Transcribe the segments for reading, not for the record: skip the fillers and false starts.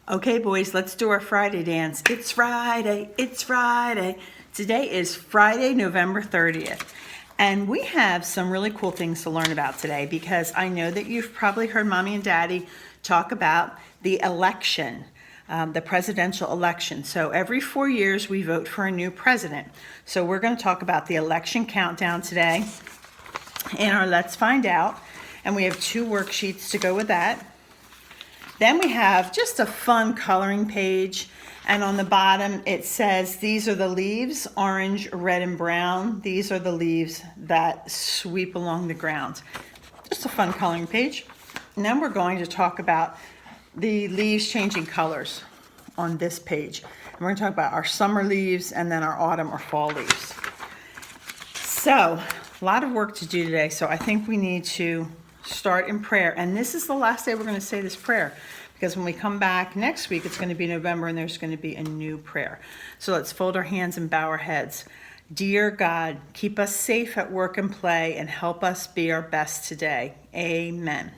Okay, boys, let's do our Friday dance. It's Friday, it's Friday. Today is Friday, November 30th. And we have some really cool things to learn about today because I know that you've probably heard Mommy and Daddy talk about the election, the presidential election. So every 4 years we vote for a new president. So we're going to talk about the election countdown today in our Let's Find Out. And we have 2 worksheets to go with that. Then we have just a fun coloring page, and on the bottom it says these are the leaves, orange, red, and brown. These are the leaves that sweep along the ground. Just a fun coloring page. And then we're going to talk about the leaves changing colors on this page. And we're going to talk about our summer leaves and then our autumn or fall leaves. So, a lot of work to do today, so I think we need to start in prayer. And this is the last day we're going to say this prayer because when we come back next week, it's going to be November and there's going to be a new prayer. So let's fold our hands and bow our heads. Dear God, keep us safe at work and play and help us be our best today. Amen.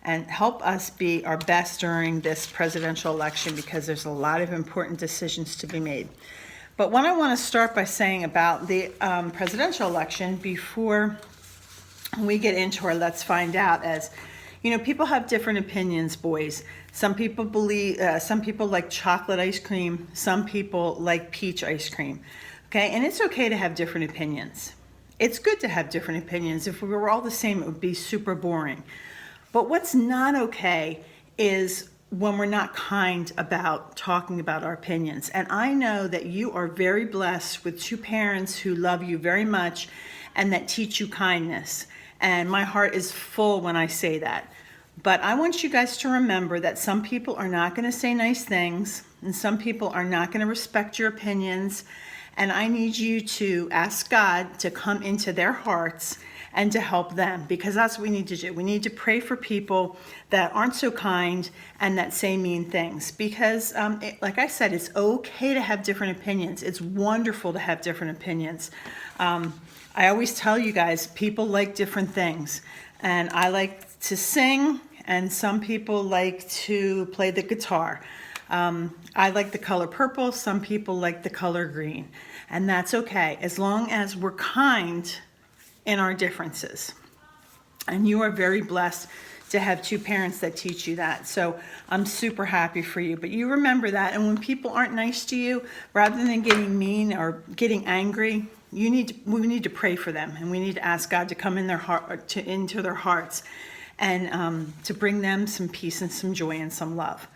And help us be our best during this presidential election because there's a lot of important decisions to be made. But what I want to start by saying about the presidential election before we get into our Let's Find Out, as you know, people have different opinions, boys. Some people like chocolate ice cream. Some people like peach ice cream. Okay, and it's okay to have different opinions. It's good to have different opinions. If we were all the same, it would be super boring. But what's not okay is when we're not kind about talking about our opinions. And I know that you are very blessed with 2 parents who love you very much and that teach you kindness. And my heart is full when I say that. But I want you guys to remember that some people are not going to say nice things, and some people are not going to respect your opinions. And I need you to ask God to come into their hearts and to help them, because that's what we need to do. We need to pray for people that aren't so kind and that say mean things. Because, like I said, it's okay to have different opinions. It's wonderful to have different opinions. I always tell you guys, people like different things. And I like to sing, and some people like to play the guitar. I like the color purple, some people like the color green. And that's okay, as long as we're kind in our differences. And you are very blessed to have 2 parents that teach you that. So I'm super happy for you. But you remember that. And when people aren't nice to you, rather than getting mean or getting angry, we need to pray for them, and we need to ask God to come in their heart, into their hearts, and to bring them some peace and some joy and some love.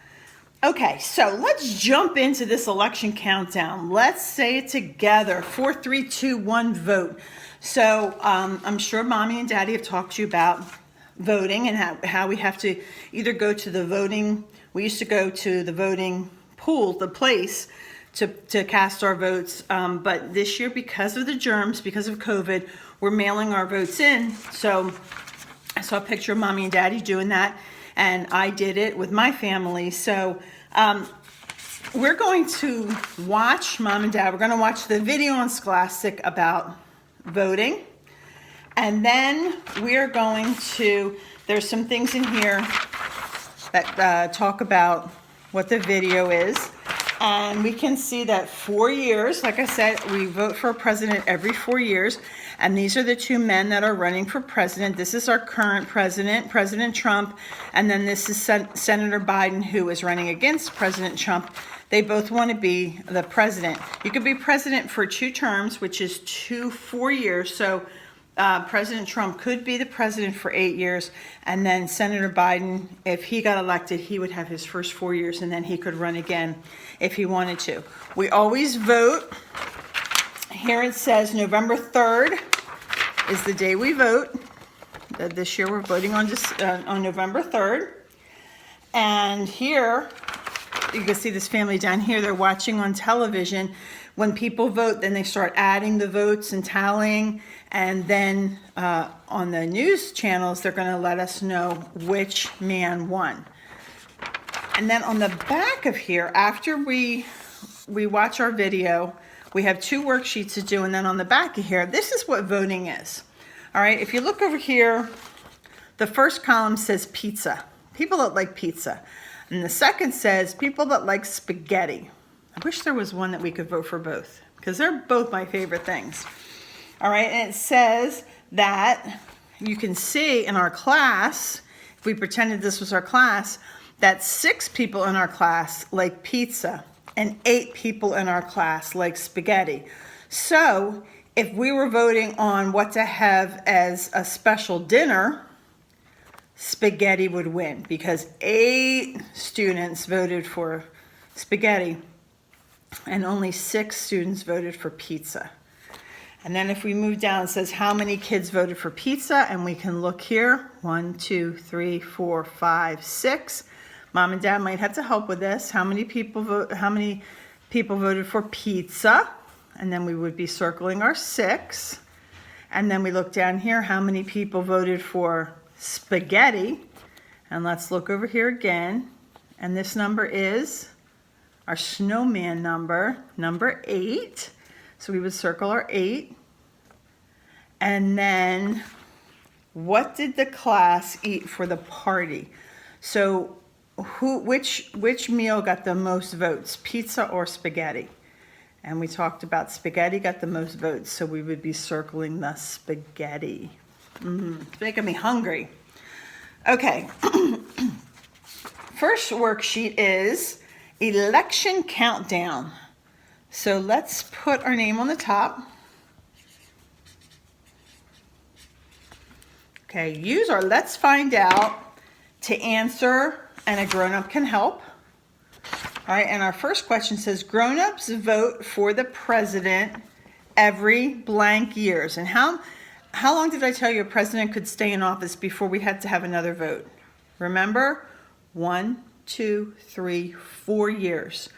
Okay, so let's jump into this election countdown. Let's say it together. 4, 3, 2, 1, vote. So I'm sure Mommy and Daddy have talked to you about voting and how we have to either go to the voting. We used to go to the voting pool, the place, to cast our votes. But this year, because of the germs, because of COVID, we're mailing our votes in. So I saw a picture of Mommy and Daddy doing that, and I did it with my family. So we're going to watch, Mom and Dad, we're going to watch the video on Scholastic about voting. And then we're going to, there's some things in here that talk about what the video is. And we can see that 4 years, like I said, we vote for a president every 4 years. And these are the 2 men that are running for president. This is our current president, President Trump. And then this is Senator Biden, who is running against President Trump. They both want to be the president. You could be president for 2 terms, which is 4 years. So President Trump could be the president for 8 years, and then Senator Biden, if he got elected, he would have his first 4 years, and then he could run again if he wanted to. We always vote. Here it says November 3rd is the day we vote. This year we're voting on November 3rd. And here, you can see this family down here, they're watching on television. When people vote, then they start adding the votes and tallying, and then on the news channels, they're going to let us know which man won. And then on the back of here, after we watch our video, we have 2 worksheets to do, and then on the back of here, this is what voting is. All right, if you look over here, the first column says pizza. People that like pizza. And the second says people that like spaghetti. I wish there was one that we could vote for both, because they're both my favorite things. All right, and it says that you can see in our class, if we pretended this was our class, that 6 people in our class like pizza and 8 people in our class like spaghetti. So if we were voting on what to have as a special dinner, spaghetti would win because 8 students voted for spaghetti and only 6 students voted for pizza. And then if we move down, it says how many kids voted for pizza, and we can look here, 1, 2, 3, 4, 5, 6. Mom and Dad might have to help with this. How many people voted for pizza? And then we would be circling our 6. And then we look down here, how many people voted for spaghetti? And let's look over here again. And this number is our snowman number, number 8. So we would circle our 8. And then what did the class eat for the party? So which meal got the most votes, pizza or spaghetti? And we talked about spaghetti got the most votes, so we would be circling the spaghetti. It's making me hungry. Okay. First worksheet is election countdown. So let's put our name on the top. Okay, use our let's find out to answer, and a grown-up can help. All right, and our first question says, grown-ups vote for the president every blank years. And how long did I tell you a president could stay in office before we had to have another vote? Remember? 1, 2, 3, 4 years.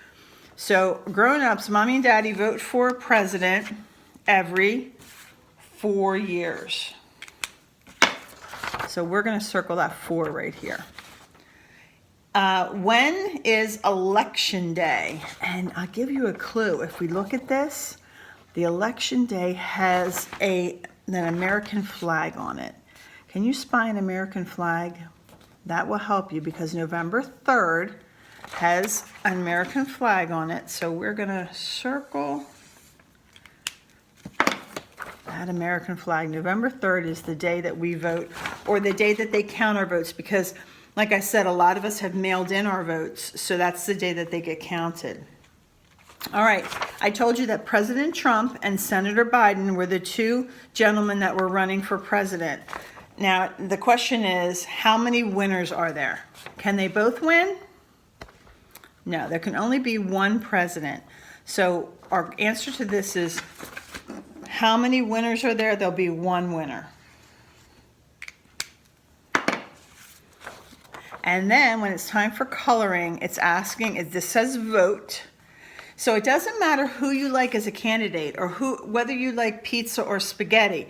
So grown-ups, mommy and daddy vote for president every 4 years. So we're going to circle that 4 right here. When is election day? And I'll give you a clue. If we look at this, the election day has an American flag on it. Can you spy an American flag? That will help you because November 3rd has an American flag on it. So we're going to circle that American flag. November 3rd is the day that we vote, or the day that they count our votes, because like I said, a lot of us have mailed in our votes, so that's the day that they get counted. All right, I told you that President Trump and Senator Biden were the 2 gentlemen that were running for president. Now, the question is, how many winners are there? Can they both win? No, there can only be one president. So our answer to this is, how many winners are there? There'll be one winner. And then when it's time for coloring, it's asking, this says vote. So it doesn't matter who you like as a candidate or whether you like pizza or spaghetti.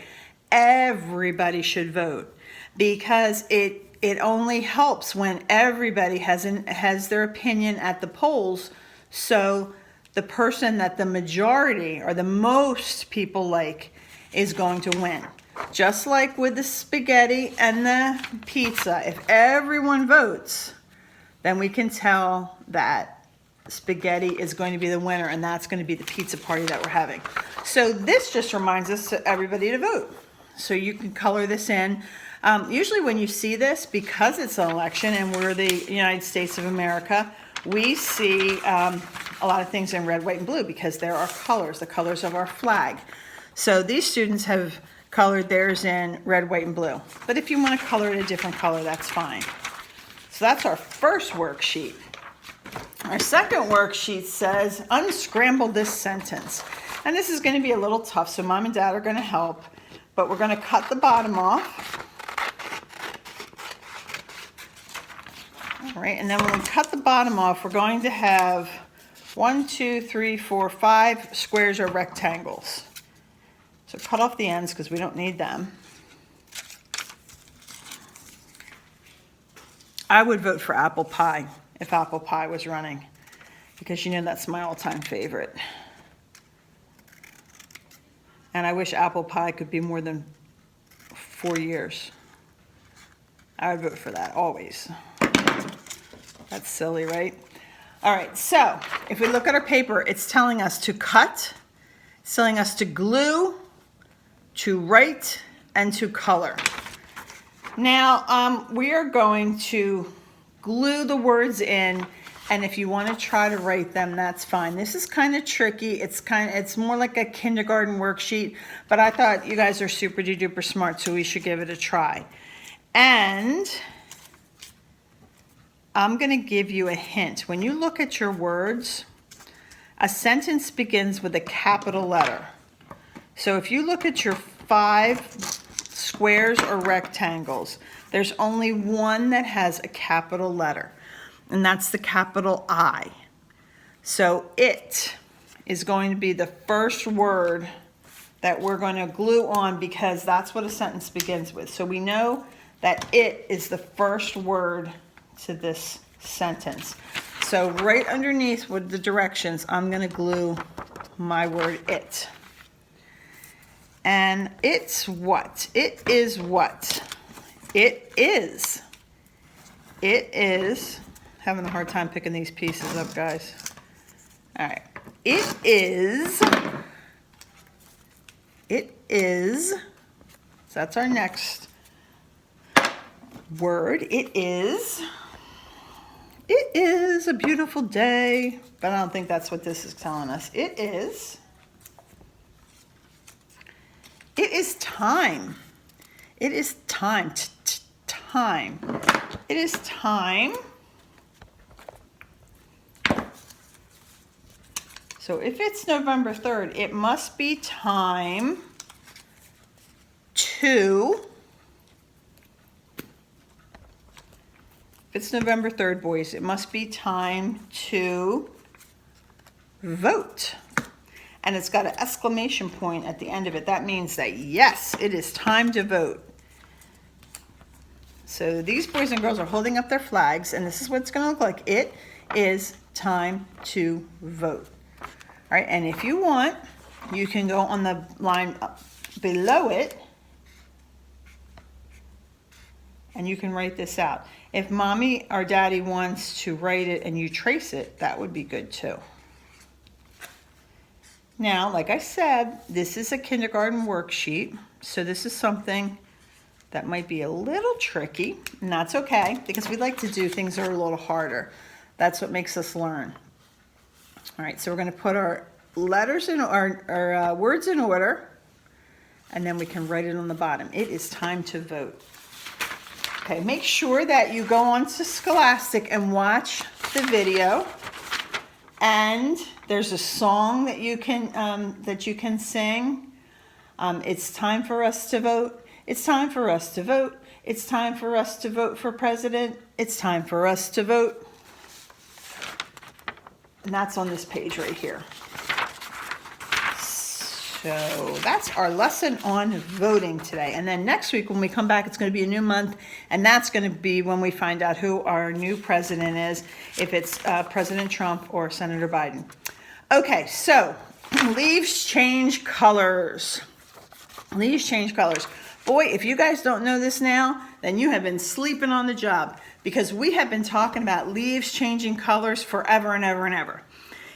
Everybody should vote because it only helps when everybody has their opinion at the polls. So the person that the majority or the most people like is going to win. Just like with the spaghetti and the pizza, if everyone votes, then we can tell that spaghetti is going to be the winner, and that's going to be the pizza party that we're having. So this just reminds us to everybody to vote. So you can color this in. Usually when you see this, because it's an election and we're the United States of America, we see a lot of things in red, white, and blue because there are colors, the colors of our flag. So these students have colored theirs in red, white, and blue. But if you want to color it a different color, that's fine. So that's our first worksheet. Our second worksheet says, unscramble this sentence. And this is going to be a little tough, so mom and dad are going to help. But we're going to cut the bottom off. All right, and then when we cut the bottom off, we're going to have 1, 2, 3, 4, 5 squares or rectangles. So cut off the ends because we don't need them. I would vote for apple pie if apple pie was running because you know that's my all-time favorite. And I wish apple pie could be more than 4 years. I would vote for that always. That's silly, right? All right, so if we look at our paper, it's telling us to cut, it's telling us to glue, to write, and to color. Now, we are going to glue the words in, and if you want to try to write them, that's fine. This is kind of tricky. It's more like a kindergarten worksheet, but I thought you guys are super duper smart, so we should give it a try. And I'm going to give you a hint. When you look at your words, a sentence begins with a capital letter. So if you look at your 5 squares or rectangles, there's only one that has a capital letter, and that's the capital I. So it is going to be the first word that we're going to glue on because that's what a sentence begins with. So we know that it is the first word to this sentence. So right underneath with the directions, I'm going to glue my word it. And it's what? It is what? It is. It is. Having a hard time picking these pieces up, guys. All right. It is. It is. So that's our next word. It is. It is a beautiful day. But I don't think that's what this is telling us. It is. It is time. It is time. Time. It is time. So if it's November 3rd, it must be time to, if it's November 3rd, boys, it must be time to vote. And it's got an exclamation point at the end of it. That means that, yes, it is time to vote. So these boys and girls are holding up their flags, and this is what it's going to look like. It is time to vote. All right, and if you want, you can go on the line below it, and you can write this out. If mommy or daddy wants to write it and you trace it, that would be good too. Now, like I said, this is a kindergarten worksheet, so this is something that might be a little tricky, and that's okay, because we like to do things that are a little harder. That's what makes us learn. All right, so we're going to put our letters in, our words in order, and then we can write it on the bottom. It is time to vote. Okay, make sure that you go on to Scholastic and watch the video. And there's a song that you can sing. It's time for us to vote. It's time for us to vote. It's time for us to vote for president. It's time for us to vote. And that's on this page right here. So that's our lesson on voting today. And then next week when we come back, it's going to be a new month. And that's going to be when we find out who our new president is, if it's President Trump or Senator Biden. Okay, so leaves change colors. Leaves change colors. Boy, if you guys don't know this now, then you have been sleeping on the job, because we have been talking about leaves changing colors forever and ever and ever.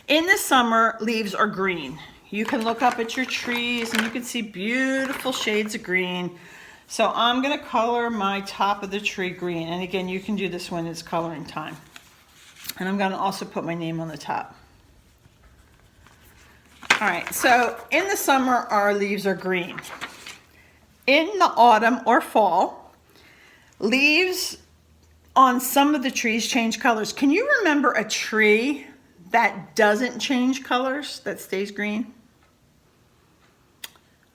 In the summer, leaves are green. You can look up at your trees and you can see beautiful shades of green. So I'm going to color my top of the tree green. And again, you can do this when it's coloring time. And I'm going to also put my name on the top. All right, so in the summer, our leaves are green. In the autumn or fall, leaves on some of the trees change colors. Can you remember a tree that doesn't change colors, that stays green?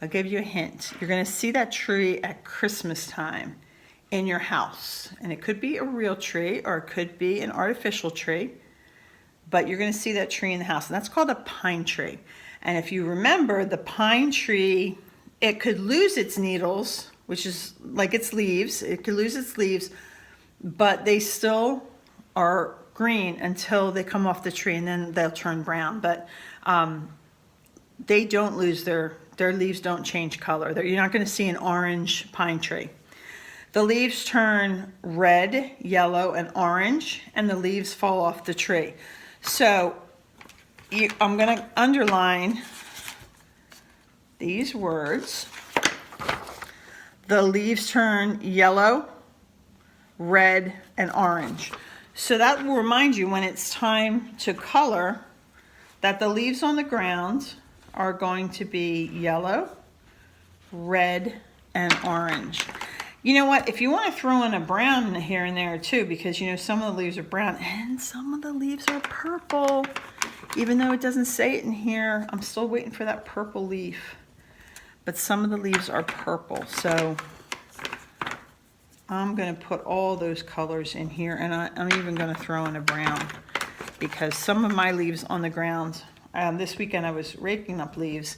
I'll give you a hint. You're going to see that tree at Christmas time in your house. And it could be a real tree or it could be an artificial tree. But you're going to see that tree in the house. And that's called a pine tree. And if you remember, the pine tree, it could lose its needles, which is like its leaves. It could lose its leaves, but they still are green until they come off the tree, and then they'll turn brown. But they don't lose their leaves don't change color. You're not going to see an orange pine tree. the leaves turn red, yellow, and orange, and the leaves fall off the tree. So I'm going to underline these words. The leaves turn yellow, red, and orange. So that will remind you when it's time to color that the leaves on the ground are going to be yellow, red, and orange. You know what? If you want to throw in a brown here and there too, because you know some of the leaves are brown and some of the leaves are purple. Even though it doesn't say it in here, I'm still waiting for that purple leaf. But some of the leaves are purple, so I'm going to put all those colors in here, and I'm even going to throw in a brown because some of my leaves on the ground, this weekend I was raking up leaves,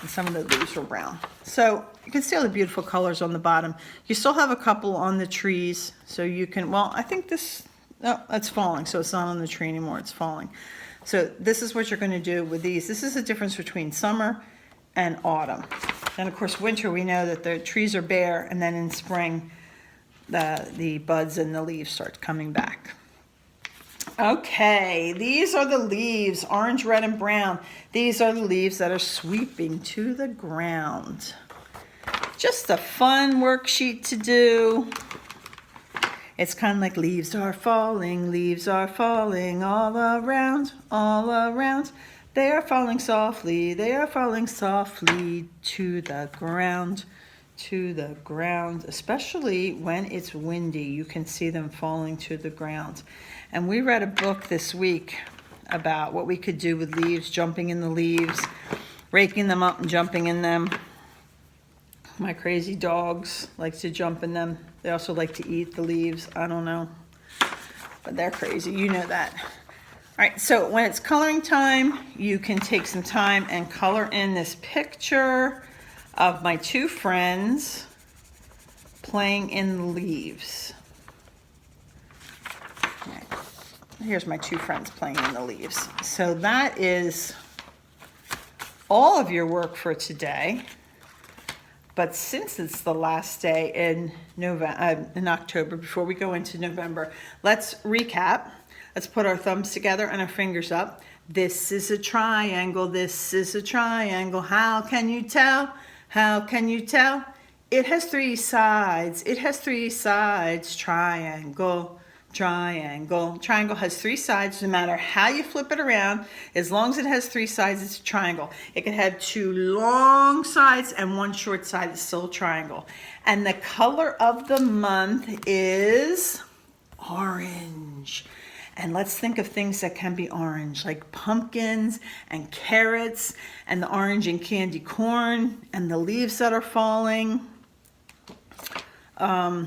and some of the leaves were brown. So you can see all the beautiful colors on the bottom. You still have a couple on the trees, so you can, well, I think this, oh, it's falling, so it's not on the tree anymore, it's falling. So this is what you're going to do with these. This is the difference between summer and autumn. And of course, winter, we know that the trees are bare, and then in spring, the buds and the leaves start coming back. Okay, these are the leaves, orange, red, and brown. These are the leaves that are sweeping to the ground. Just a fun worksheet to do. It's kind of like leaves are falling all around, all around. They are falling softly to the ground, especially when it's windy. You can see them falling to the ground. And we read a book this week about what we could do with leaves, jumping in the leaves, raking them up and jumping in them. My crazy dogs like to jump in them. They also like to eat the leaves. I don't know, but they're crazy. You know that. All right, so when it's coloring time, you can take some time and color in this picture of my two friends playing in the leaves. Right. Here's my two friends playing in the leaves. So that is all of your work for today. But since it's the last day in October, before we go into November, let's recap. Let's put our thumbs together and our fingers up. This is a triangle. This is a triangle. How can you tell? How can you tell? It has three sides. It has three sides. Triangle, triangle. Triangle has three sides. No matter how you flip it around, as long as it has three sides, it's a triangle. It can have two long sides and one short side. It's still a triangle. And the color of the month is orange. And let's think of things that can be orange, like pumpkins and carrots and the orange and candy corn and the leaves that are falling. A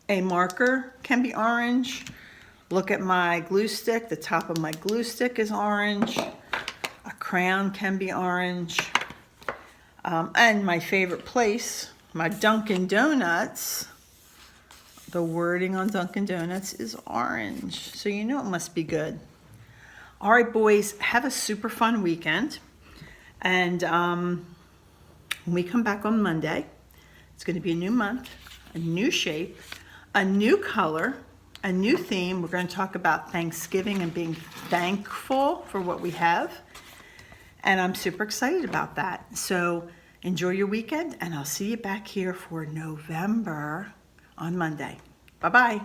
marker can be orange. Look at my glue stick. The top of my glue stick is orange. A crayon can be orange. And my favorite place, my Dunkin' Donuts. The wording on Dunkin' Donuts is orange. So you know it must be good. All right, boys, have a super fun weekend. And when we come back on Monday, it's going to be a new month, a new shape, a new color, a new theme. We're going to talk about Thanksgiving and being thankful for what we have. And I'm super excited about that. So enjoy your weekend, and I'll see you back here for November on Monday. Bye-bye.